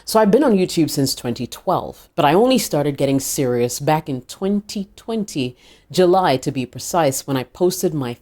So I've been on YouTube since 2012, but I only started getting serious back in 2020, July to be precise, when I posted my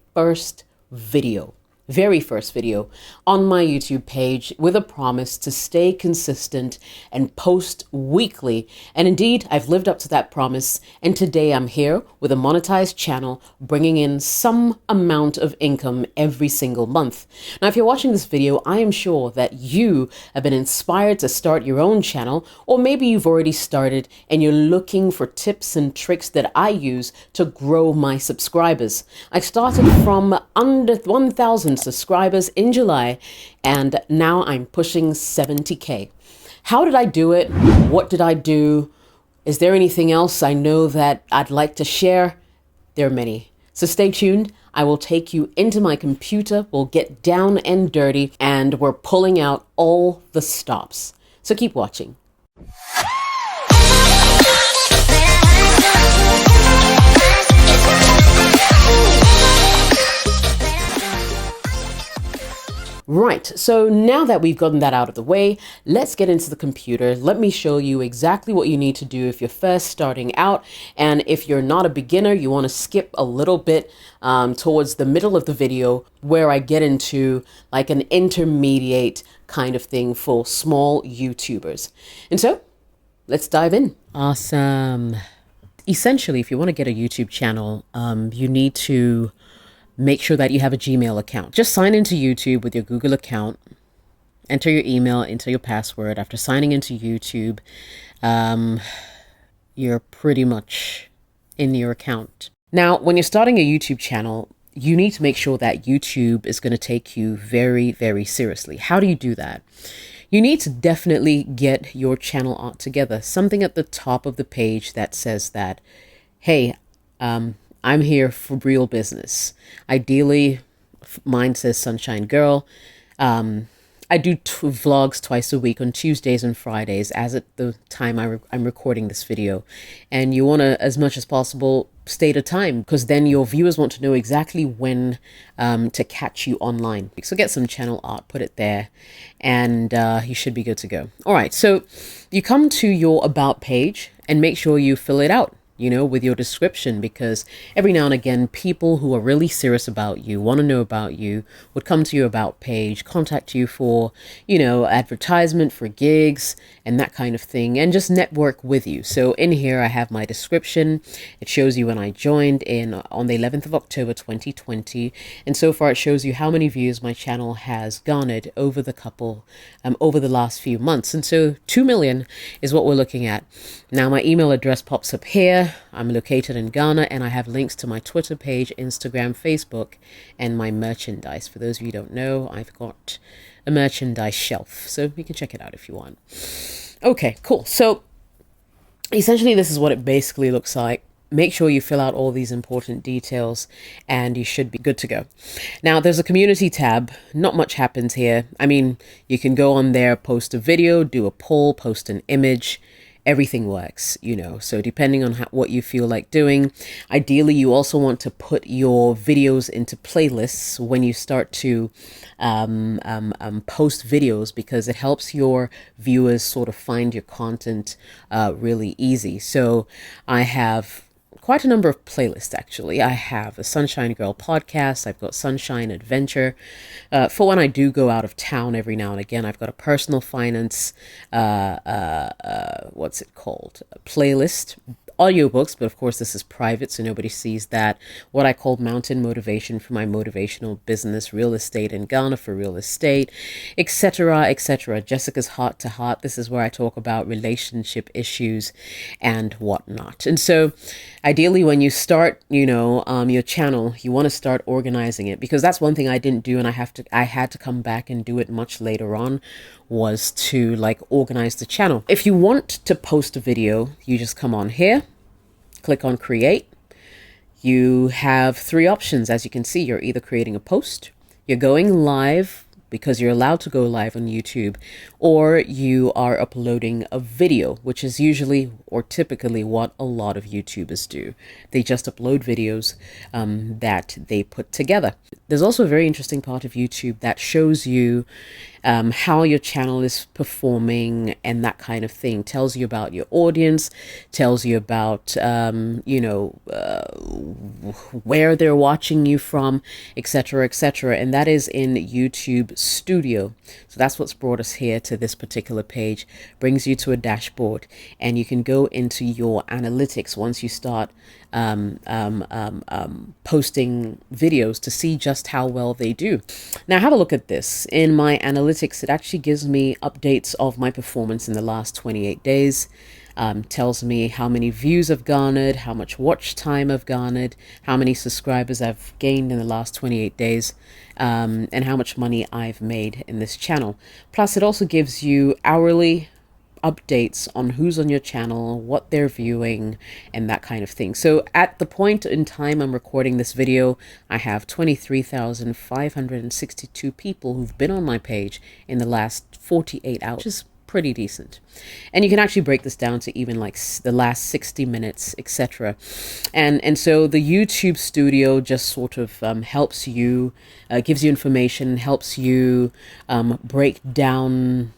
very first video on my YouTube page with a promise to stay consistent and post weekly. And indeed, I've lived up to that promise. And today I'm here with a monetized channel bringing in some amount of income every single month. Now, if you're watching this video, I am sure that you have been inspired to start your own channel, or maybe you've already started and you're looking for tips and tricks that I use to grow my subscribers. I started from under 1,000 subscribers in July, and now I'm pushing 70K. How did I do it? What did I do? Is there anything else I know that I'd like to share? There are many. So stay tuned. I will take you into my computer. We'll get down and dirty, and we're pulling out all the stops. So keep watching. Right, so now that we've gotten that out of the way, let's get into the computer. Let me show you exactly what you need to do if you're first starting out. And if you're not a beginner, you want to skip a little bit towards the middle of the video where I get into like an intermediate kind of thing for small YouTubers. And so let's dive in. Awesome. Essentially, if you want to get a YouTube channel, you need to make sure that you have a Gmail account. Just sign into YouTube with your Google account, enter your email, enter your password. After signing into YouTube, you're pretty much in your account. Now, when you're starting a YouTube channel, you need to make sure that YouTube is going to take you very, very seriously. How do you do that? You need to definitely get your channel art together. Something at the top of the page that says that, hey, I'm here for real business. Ideally, mine says Sunshine Girl. I do vlogs twice a week on Tuesdays and Fridays as at the time I'm recording this video. And you want to, as much as possible, state a time, because then your viewers want to know exactly when to catch you online. So get some channel art, put it there, and you should be good to go. All right, so you come to your About page and make sure you fill it out, you know, with your description, because every now and again, people who are really serious about you, want to know about you, would come to your About page, contact you for, you know, advertisement, for gigs, and that kind of thing, and just network with you. So in here, I have my description. It shows you when I joined on the 11th of October, 2020. And so far, it shows you how many views my channel has garnered over the last few months. And so 2 million is what we're looking at. Now, my email address pops up here. I'm located in Ghana, and I have links to my Twitter page, Instagram, Facebook, and my merchandise. For those of you who don't know, I've got a merchandise shelf, so you can check it out if you want. Okay, cool. So essentially, this is what it basically looks like. Make sure you fill out all these important details, and you should be good to go. Now, there's a community tab. Not much happens here. I mean, you can go on there, post a video, do a poll, post an image. Everything works, you know, so depending on what you feel like doing. Ideally, you also want to put your videos into playlists when you start to post videos, because it helps your viewers sort of find your content really easy. So I have quite a number of playlists, actually. I have a Sunshine Girl podcast. I've got Sunshine Adventure. For when I do go out of town every now and again, I've got a personal finance, what's it called? A playlist. Audiobooks, but of course this is private, so nobody sees that. What I call Mountain Motivation for my motivational business, Real Estate in Ghana for real estate, etc., etc. Jessica's Heart to Heart. This is where I talk about relationship issues and whatnot. And so ideally, when you start, you know, your channel, you want to start organizing it, because that's one thing I didn't do, and I had to come back and do it much later on, was to like organize the channel. If you want to post a video, you just come on here, click on create. You have 3 options. As you can see, you're either creating a post, you're going live, because you're allowed to go live on YouTube, or you are uploading a video, which is usually or typically what a lot of YouTubers do. They just upload videos that they put together. There's also a very interesting part of YouTube that shows you how your channel is performing and that kind of thing. Tells you about your audience, tells you about, where they're watching you from, etc., etc. And that is in YouTube Studio. So that's what's brought us here to this particular page, brings you to a dashboard, and you can go into your analytics once you start posting videos to see just how well they do. Now have a look at this. In my analytics, it actually gives me updates of my performance in the last 28 days. Tells me how many views I've garnered, how much watch time I've garnered, how many subscribers I've gained in the last 28 days, and how much money I've made in this channel. Plus, it also gives you hourly updates on who's on your channel, what they're viewing, and that kind of thing. So at the point in time I'm recording this video, I have 23,562 people who've been on my page in the last 48 hours, which is pretty decent. And you can actually break this down to even like the last 60 minutes, etc. And so the YouTube Studio just sort of helps you, gives you information, helps you break down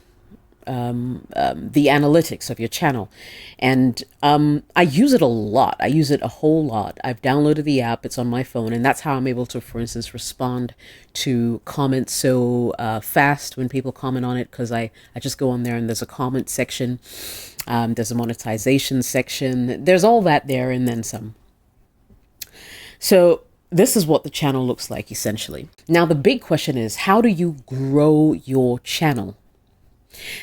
the analytics of your channel. And I use it a lot. I use it a whole lot. I've downloaded the app, it's on my phone, and that's how I'm able to, for instance, respond to comments so fast when people comment on it, because I just go on there and there's a comment section, there's a monetization section, there's all that there and then some. So this is what the channel looks like essentially. Now the big question is, how do you grow your channel?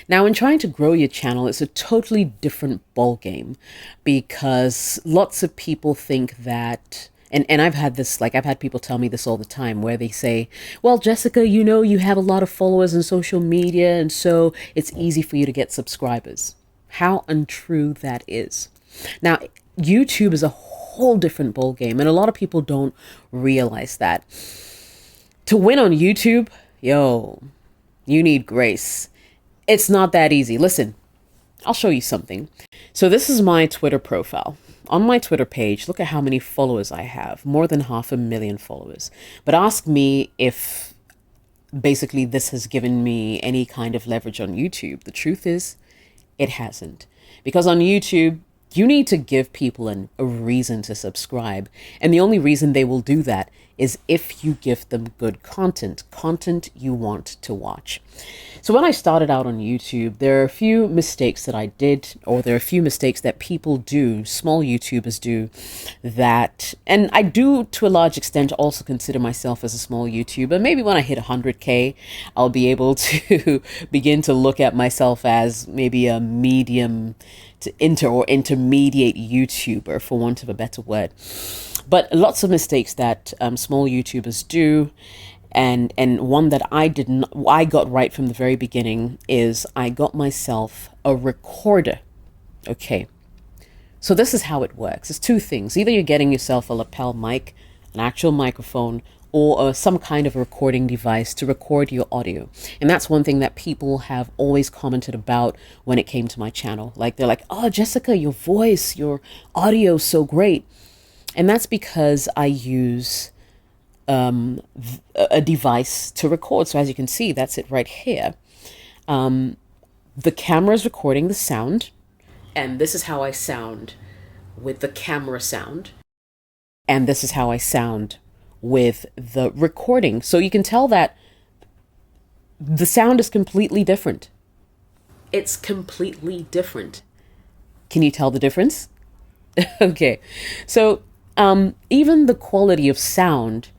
Now, in trying to grow your channel, it's a totally different ballgame, because lots of people think that, and I've had this, like I've had people tell me this all the time, where they say, well, Jessica, you know, you have a lot of followers on social media, and so it's easy for you to get subscribers. How untrue that is. Now, YouTube is a whole different ballgame, and a lot of people don't realize that. To win on YouTube, yo, you need grace. It's not that easy. Listen, I'll show you something. So this is my Twitter profile. On my Twitter page, look at how many followers I have. More than 500,000 followers. But ask me if basically this has given me any kind of leverage on YouTube. The truth is, it hasn't. Because on YouTube, you need to give people a reason to subscribe. And the only reason they will do that is if you give them good content you want to watch. So when I started out on YouTube, there are a few mistakes that I did, or there are a few mistakes that people do, small YouTubers do, that, and I do to a large extent also consider myself as a small YouTuber. Maybe when I hit 100K, I'll be able to begin to look at myself as maybe a medium to intermediate YouTuber, for want of a better word. But lots of mistakes that small YouTubers do, and one that I got right from the very beginning is I got myself a recorder. Okay, so this is how it works. It's two things. Either you're getting yourself a lapel mic, an actual microphone, or some kind of recording device to record your audio. And that's one thing that people have always commented about when it came to my channel. Like, they're like, oh, Jessica, your voice, your audio is so great. And that's because I use a device to record. So as you can see, that's it right here. The camera is recording the sound, and this is how I sound with the camera sound. And this is how I sound with the recording. So you can tell that the sound is completely different. It's completely different. Can you tell the difference? Okay, so even the quality of sound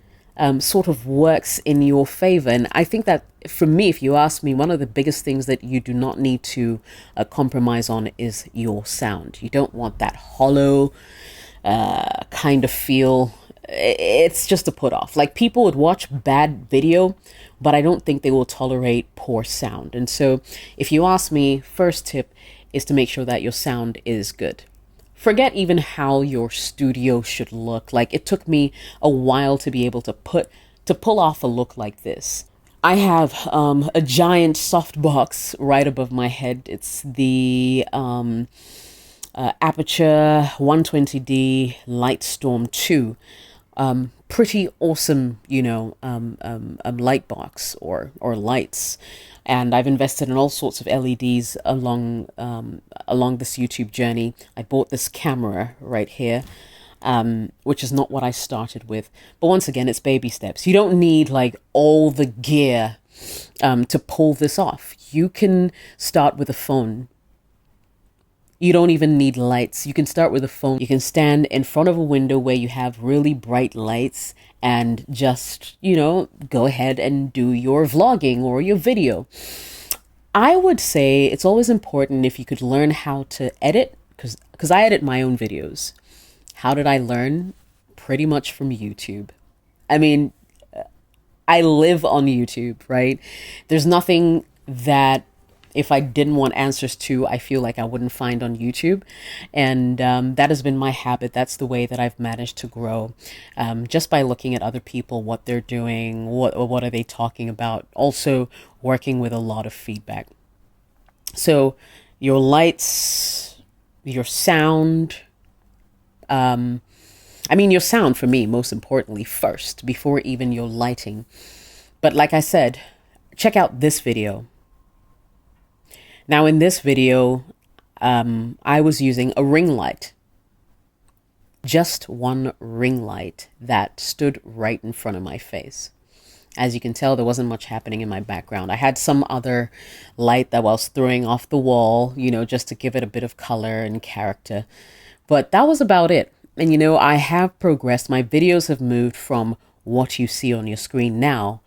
sort of works in your favor. And I think that for me, if you ask me, one of the biggest things that you do not need to compromise on is your sound. You don't want that hollow kind of feel. It's just a put off. Like, people would watch bad video, but I don't think they will tolerate poor sound. And so if you ask me, first tip is to make sure that your sound is good. Forget even how your studio should look. Like, it took me a while to be able to pull off a look like this. I have a giant softbox right above my head. It's the Aperture 120D Lightstorm 2. Pretty awesome, light box or lights. and I've invested in all sorts of LEDs along this YouTube journey. I bought this camera right here, which is not what I started with. But once again, it's baby steps. You don't need like all the gear to pull this off. You can start with a phone. You don't even need lights. You can start with a phone. You can stand in front of a window where you have really bright lights and just, go ahead and do your vlogging or your video. I would say it's always important if you could learn how to edit, because I edit my own videos. How did I learn? Pretty much from YouTube. I mean, I live on YouTube, right? There's nothing that if I didn't want answers to, I feel like I wouldn't find on YouTube. And that has been my habit. That's the way that I've managed to grow, just by looking at other people, what they're doing, what are they talking about. Also working with a lot of feedback. So your lights, your sound, your sound for me, most importantly, first, before even your lighting. But like I said, check out this video. Now in this video, I was using a ring light. Just one ring light that stood right in front of my face. As you can tell, there wasn't much happening in my background. I had some other light that I was throwing off the wall, just to give it a bit of color and character. But that was about it. And I have progressed. My videos have moved from what you see on your screen now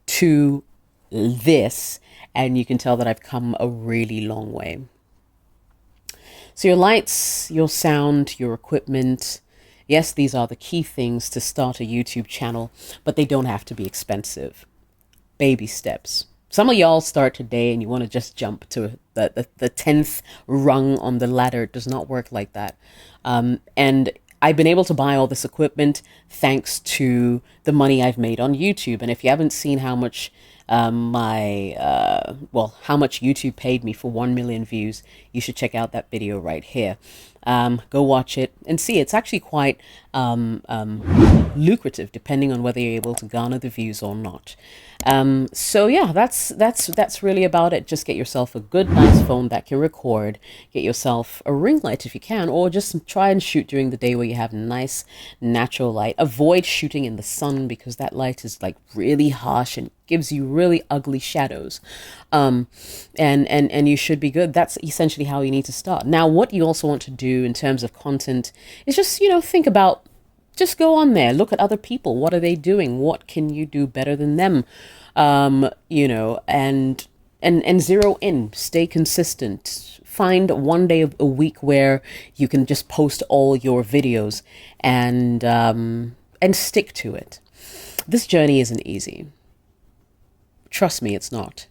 to this. And you can tell that I've come a really long way. So your lights, your sound, your equipment. Yes, these are the key things to start a YouTube channel, but they don't have to be expensive. Baby steps. Some of y'all start today and you want to just jump to the 10th rung on the ladder. It does not work like that. And I've been able to buy all this equipment thanks to the money I've made on YouTube. And if you haven't seen how much how much YouTube paid me for 1 million views, you should check out that video right here. Go watch it and see. It's actually quite lucrative, depending on whether you're able to garner the views or not. So yeah, that's really about it. Just get yourself a good, nice phone that can record. Get yourself a ring light if you can, or just try and shoot during the day where you have nice natural light. Avoid shooting in the sun because that light is like really harsh and gives you really ugly shadows. And you should be good. That's essentially how you need to start. Now, what you also want to do in terms of content is just, think about, just go on there, look at other people. What are they doing? What can you do better than them? And zero in, stay consistent. Find one day a week where you can just post all your videos and stick to it. This journey isn't easy. Trust me, it's not.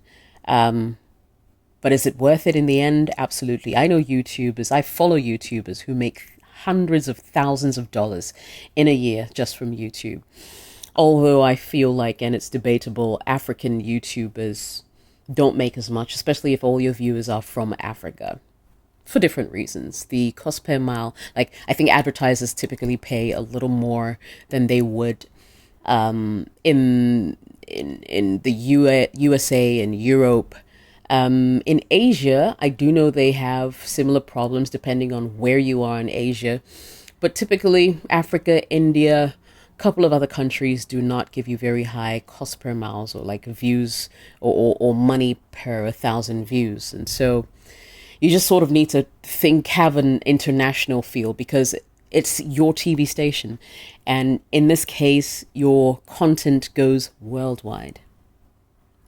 But is it worth it in the end? Absolutely. I know I follow YouTubers who make hundreds of thousands of dollars in a year just from YouTube. Although I feel like, and it's debatable, African YouTubers don't make as much, especially if all your viewers are from Africa, for different reasons. The cost per mile, I think advertisers typically pay a little more than they would in the USA and Europe. In Asia, I do know they have similar problems depending on where you are in Asia. But typically, Africa, India, a couple of other countries do not give you very high cost per miles or like views or money per 1,000 views. And so you just sort of need to have an international feel because it's your TV station. And in this case, your content goes worldwide.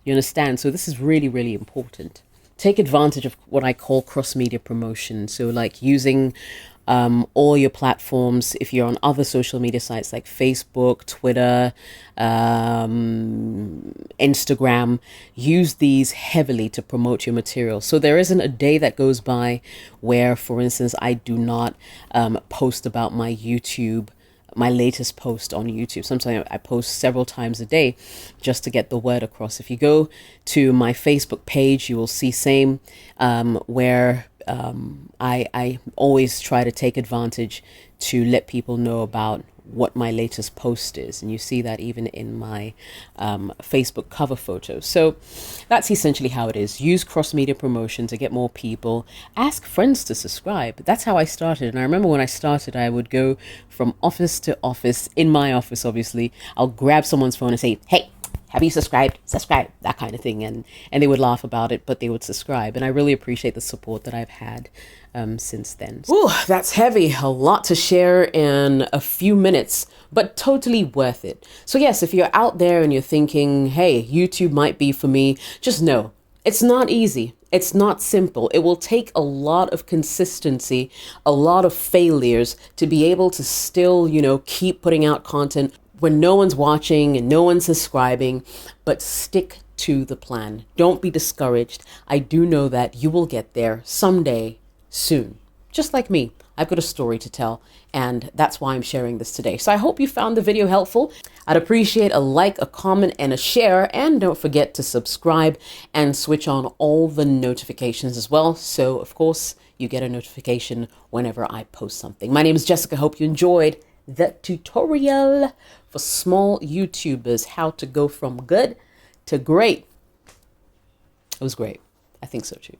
You understand? So this is really, really important. Take advantage of what I call cross-media promotion. So like using all your platforms. If you're on other social media sites like Facebook, Twitter, Instagram, use these heavily to promote your material. So there isn't a day that goes by where, for instance, I do not post about my latest post on YouTube. Sometimes I post several times a day just to get the word across. If you go to my Facebook page, you will see same where I always try to take advantage to let people know about what my latest post is. And you see that even in my Facebook cover photo. So that's essentially how it is. Use cross-media promotion to get more people. Ask friends to subscribe. That's how I started. And I remember when I started, I would go from office to office, in my office, obviously. I'll grab someone's phone and say, hey, have you subscribed? Subscribe, that kind of thing. And they would laugh about it, but they would subscribe. And I really appreciate the support that I've had since then. Ooh, that's heavy. A lot to share in a few minutes, but totally worth it. So yes, if you're out there and you're thinking, hey, YouTube might be for me, just know it's not easy. It's not simple. It will take a lot of consistency, a lot of failures to be able to still, keep putting out content when no one's watching and no one's subscribing, but stick to the plan. Don't be discouraged. I do know that you will get there someday, soon. Just like me, I've got a story to tell, and that's why I'm sharing this today. So I hope you found the video helpful. I'd appreciate a like, a comment, and a share, and don't forget to subscribe and switch on all the notifications as well. So of course, you get a notification whenever I post something. My name is Jessica. Hope you enjoyed the tutorial for small YouTubers, how to go from good to great. It was great. I think so too.